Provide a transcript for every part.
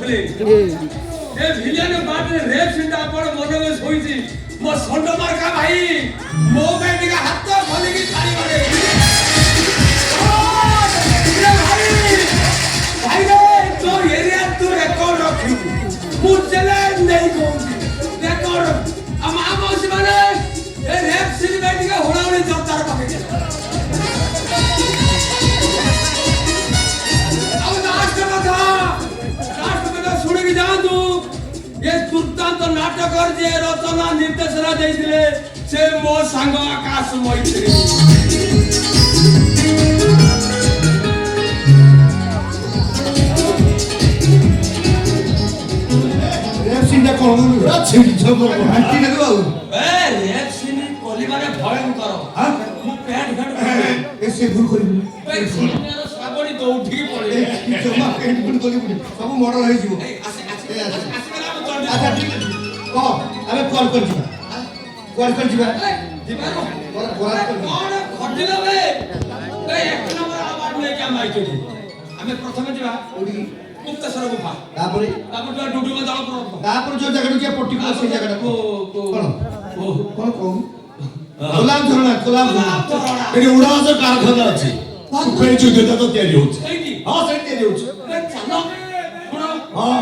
କରୁଥିଲେ ଏ ଭିଲିଆନ ବାଟରେ rape scene ଆପଣ ମନରେ ଶୋଇଛି ମୋ ସଣ୍ଡ ମାର୍କା ଭାଇ ମୋ ପାଇଁ ଟିକେ ହାତ ଖୋଲିକି ଛାଡ଼ି ଗଲେ ଭାଇ ରେ ତୋ ଏରିଆ ତୁ ରେକର୍ଡ ରଖିବୁ ମୁଁ ଚ୍ୟାଲେଞ୍ଜ ନେଇ କହୁଛି ରେକର୍ଡ ଆମ ମାଉସୀ ମାନେ ଏ ରେପ୍ ସିନ୍ ପାଇଁ ଟିକେ ହୁଣାହୁଣି ଦରକାର ପକେଇଲେ ଆଉ ଲାଷ୍ଟ କଥା ଶୁଣିକି ଯାଆନ୍ତୁ ये दुर्दांत नाटक जे रचना निर्देशना देइथिले से मो संग आकाश मैत्री रेप सीन कोन पूरा छिड़ी छबो हंटी ने दो ए रेप सीन कोली माने भयंकर हां मु पेट घट ऐसे भूल करी ए सीनेरो साबणी तो उठी पड़े जमा पेट भूल करी सब मॉडल होई जीवो अच्छा ठीक कह अबे कॉल कर जीवा जीवा कौन खटिलो बे ए एक नंबर अवार्ड ले क्या माइक दी हमें प्रथम जीवा गुप्तेश्वर गुफा तापर डुडु में दल पर तापर जो जगह जे पर्टिकुलर से जगह को कोन कहू गुलाम झरना एडी उड़ास कारखाना अछि सुपे जुदेता तो तयारी होछ हां से तयारी होछ चलो हां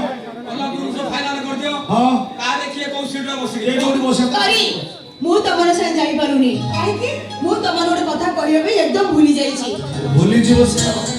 फाइनल कर दियो हां का देखिए को सीट रे बसी ए जोडी बसे सॉरी मु तमर से जाई पारुनी काहे कि मु तमर ओडे कथा कहियो बे एकदम भूली जाई छी भूली जीव से